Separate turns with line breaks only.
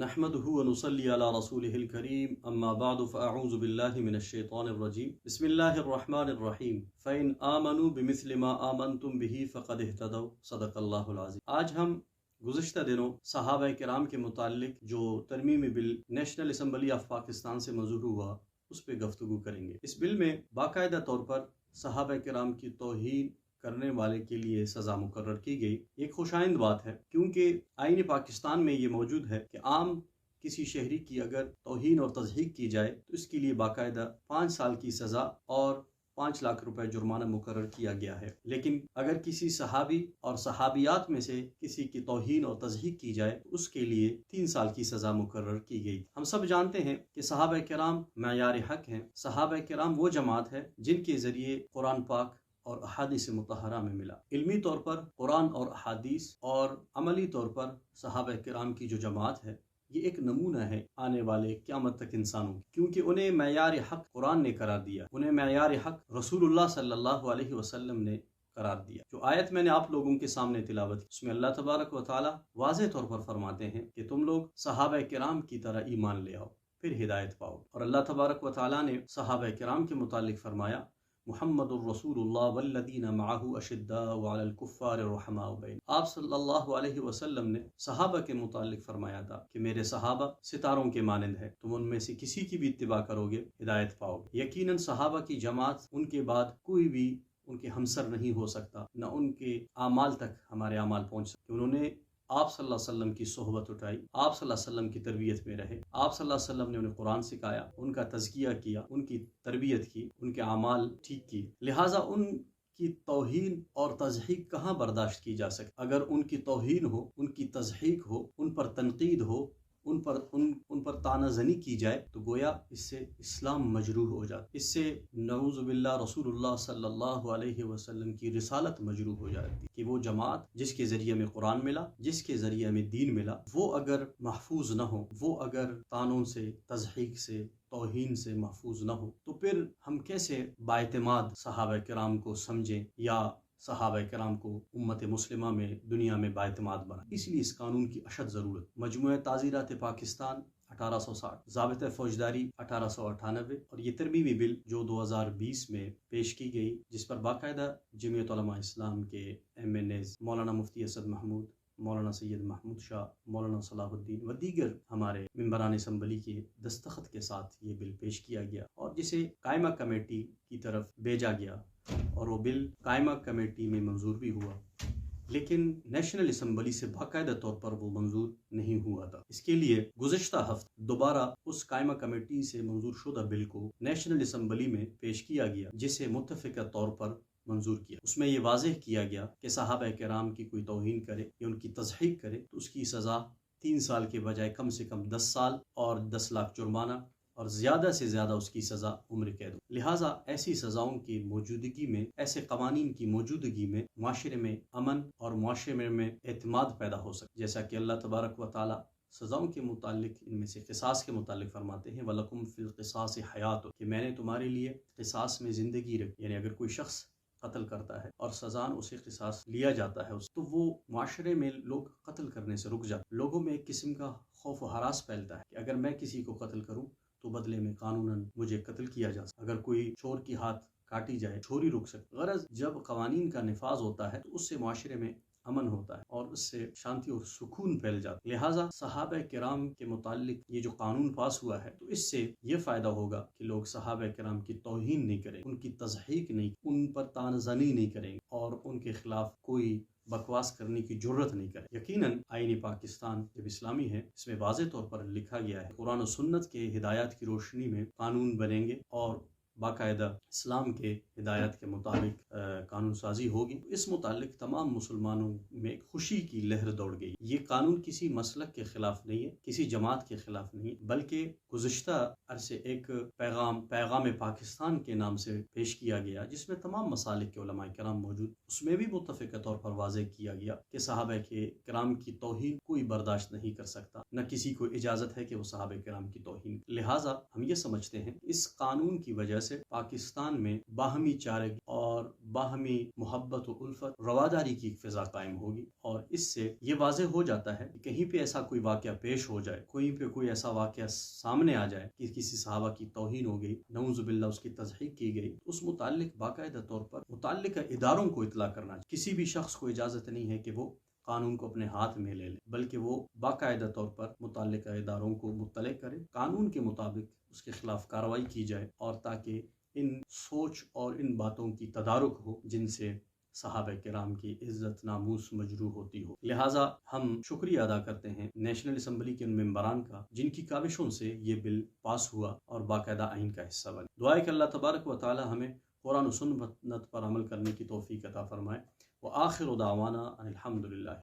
نحمده ونصلي على رسوله الكريم اما بعد فاعوذ بالله من الشيطان الرجيم بسم الله الرحمن الرحيم فإن آمنوا بمثل ما آمنتم به فقد اهتدوا صدق اللہ العظیم۔ آج ہم گزشتہ دنوں صحابہ کرام کے متعلق جو ترمیمی بل نیشنل اسمبلی آف پاکستان سے منظور ہوا اس پہ گفتگو کریں گے۔ اس بل میں باقاعدہ طور پر صحابہ کرام کی توہین کرنے والے کے لیے سزا مقرر کی گئی۔ ایک خوش آئند بات ہے کیونکہ آئین پاکستان میں یہ موجود ہے کہ عام کسی شہری کی اگر توہین اور تضحیک کی جائے تو اس کے لیے باقاعدہ 5 سال کی سزا اور 5 لاکھ روپے جرمانہ مقرر کیا گیا ہے۔ لیکن اگر کسی صحابی اور صحابیات میں سے کسی کی توہین اور تضحیک کی جائے تو اس کے لیے 3 سال کی سزا مقرر کی گئی۔ ہم سب جانتے ہیں کہ صحابہ کرام معیار حق ہیں۔ صحابہ کرام وہ جماعت ہے جن کے ذریعے قرآن پاک اور احادیث مطہرہ میں ملا۔ علمی طور پر قرآن اور احادیث اور عملی طور پر صحابہ کرام کی جو جماعت ہے یہ ایک نمونہ ہے آنے والے قیامت تک انسانوں کی، کیونکہ انہیں معیار حق قرآن نے قرار دیا، انہیں معیار حق رسول اللہ صلی اللہ علیہ وسلم نے قرار دیا۔ جو آیت میں نے آپ لوگوں کے سامنے تلاوت کی اس میں اللہ تبارک و تعالی واضح طور پر فرماتے ہیں کہ تم لوگ صحابہ کرام کی طرح ایمان لے آؤ پھر ہدایت پاؤ۔ اور اللہ تبارک و تعالی نے صحابہ کرام کے متعلق فرمایا محمد الرسول اللہ والذین معہ اشداء علی الکفار رحماء بین۔ آپ صلی اللہ علیہ وسلم نے صحابہ کے متعلق فرمایا تھا کہ میرے صحابہ ستاروں کے مانند ہے، تم ان میں سے کسی کی بھی اتباع کرو گے ہدایت پاؤ گے۔ یقیناً صحابہ کی جماعت ان کے بعد کوئی بھی ان کے ہمسر نہیں ہو سکتا، نہ ان کے اعمال تک ہمارے اعمال پہنچ سکتے۔ انہوں نے آپ صلی اللہ علیہ وسلم کی صحبت اٹھائی، آپ صلی اللہ علیہ وسلم کی تربیت میں رہے، آپ صلی اللہ علیہ وسلم نے انہیں قرآن سکھایا، ان کا تزکیہ کیا، ان کی تربیت کی، ان کے اعمال ٹھیک کیے۔ لہٰذا ان کی توہین اور تضحیک کہاں برداشت کی جا سکتی؟ اگر ان کی توہین ہو، ان کی تضحیک ہو، ان پر تنقید ہو، ان پر طعنہ زنی کی جائے تو گویا اس سے اسلام مجروح ہو جاتا، اس سے نعوذ باللہ رسول اللہ صلی اللہ علیہ وسلم کی رسالت مجروح ہو جاتی کہ وہ جماعت جس کے ذریعے میں قرآن ملا، جس کے ذریعے میں دین ملا، وہ اگر محفوظ نہ ہو، وہ اگر طعنوں سے، تضحیک سے، توہین سے محفوظ نہ ہو تو پھر ہم کیسے باعتماد صحابہ کرام کو سمجھیں یا صحابہ کرام کو امت مسلمہ میں دنیا میں باعتماد بنا۔ اس لیے اس قانون کی اشد ضرورت۔ مجموعہ تعزیرات پاکستان 1860، ضابطہ فوجداری 1898 اور یہ ترمیمی بل جو 2020 میں پیش کی گئی، جس پر باقاعدہ جمعیت علماء اسلام کے MNAs مولانا مفتی اسد محمود، مولانا سید محمود شاہ، مولانا صلاح الدین و دیگر ہمارے ممبران اسمبلی کے دستخط کے ساتھ یہ بل پیش کیا گیا اور جسے قائمہ کمیٹی کی طرف بھیجا گیا اور وہ بل قائمہ کمیٹی میں منظور بھی ہوا، لیکن نیشنل اسمبلی سے باقاعدہ طور پر وہ منظور نہیں ہوا تھا۔ اس کے لیے گزشتہ ہفتے دوبارہ اس قائمہ کمیٹی سے منظور شدہ بل کو نیشنل اسمبلی میں پیش کیا گیا، جسے متفقہ طور پر منظور کیا۔ اس میں یہ واضح کیا گیا کہ صحابہ کرام کی کوئی توہین کرے یا ان کی تضحیک کرے تو اس کی سزا 3 سال کے بجائے کم سے کم 10 سال اور 10 لاکھ جرمانہ اور زیادہ سے زیادہ اس کی سزا عمر قید ہو۔ لہٰذا ایسی سزاؤں کی موجودگی میں، ایسے قوانین کی موجودگی میں معاشرے میں امن اور معاشرے میں اعتماد پیدا ہو سکتا، جیسا کہ اللہ تبارک و تعالی سزاؤں کے متعلق ان میں سے قصاص کے متعلق فرماتے ہیں وَلَكُمْ فِي الْقِصَاصِ حَيَاةٌ، کہ میں نے تمہارے لیے قصاص میں زندگی رکھی، یعنی اگر کوئی شخص قتل کرتا ہے اور سزاً اسے قصاص لیا جاتا ہے تو وہ معاشرے میں لوگ قتل کرنے سے رک جاتے، لوگوں میں ایک قسم کا خوف و ہراس پھیلتا ہے کہ اگر میں کسی کو قتل کروں تو بدلے میں قانوناً مجھے قتل کیا جا سکتا، اگر کوئی چور کی ہاتھ کاٹی جائے چوری رک سکتی۔ غرض جب قوانین کا نفاذ ہوتا ہے تو اس سے معاشرے میں امن ہوتا ہے اور اس سے شانتی اور سکون پھیل جاتا ہے۔ لہٰذا صحابہ کرام کے متعلق یہ جو قانون پاس ہوا ہے تو اس سے یہ فائدہ ہوگا کہ لوگ صحابہ کرام کی توہین نہیں کریں، ان کی تضحیک نہیں، ان پر طعنہ زنی نہیں کریں اور ان کے خلاف کوئی بکواس کرنے کی جرت نہیں کرے۔ یقیناً آئین پاکستان جب اسلامی ہے، اس میں واضح طور پر لکھا گیا ہے قرآن و سنت کے ہدایات کی روشنی میں قانون بنیں گے اور باقاعدہ اسلام کے ہدایات کے مطابق قانون سازی ہوگی۔ اس متعلق تمام مسلمانوں میں ایک خوشی کی لہر دوڑ گئی۔ یہ قانون کسی مسلک کے خلاف نہیں ہے، کسی جماعت کے خلاف نہیں، بلکہ گزشتہ عرصے ایک پیغام پاکستان کے نام سے پیش کیا گیا جس میں تمام مسالک کے علماء کرام موجود، اس میں بھی متفقہ طور پر واضح کیا گیا کہ صحابہ کے کرام کی توہین کوئی برداشت نہیں کر سکتا، نہ کسی کو اجازت ہے کہ وہ صحابہ کرام کی توہین۔ لہٰذا ہم یہ سمجھتے ہیں اس قانون کی وجہ سے پاکستان میں باہمی چارگی اور باہمی محبت و الفت رواداری کی فضا قائم ہوگی، اور اس سے یہ واضح ہو جاتا ہے کہ کہیں پہ ایسا کوئی واقعہ پیش ہو جائے، کہیں پہ کوئی ایسا واقعہ سامنے آ جائے کہ کسی صحابہ کی توہین ہو گئی، نعوذ باللہ اس کی تضحیق کی گئی، اس متعلق باقاعدہ طور پر متعلقہ اداروں کو اطلاع کرنا چاہیے۔ کسی بھی شخص کو اجازت نہیں ہے کہ وہ قانون کو اپنے ہاتھ میں لے لے، بلکہ وہ باقاعدہ طور پر متعلقہ اداروں کو مطلع کرے، قانون کے مطابق اس کے خلاف کارروائی کی جائے، اور تاکہ ان سوچ اور ان باتوں کی تدارک ہو جن سے صحابہ کرام کی عزت ناموس مجروح ہوتی ہو۔ لہٰذا ہم شکریہ ادا کرتے ہیں نیشنل اسمبلی کے ان ممبران کا جن کی کاوشوں سے یہ بل پاس ہوا اور باقاعدہ آئین کا حصہ بنا۔ دعا ہے کہ اللہ تبارک و تعالی ہمیں قرآن و سنت پر عمل کرنے کی توفیق عطا فرمائے۔ وآخر دعوانا ان الحمد للہ۔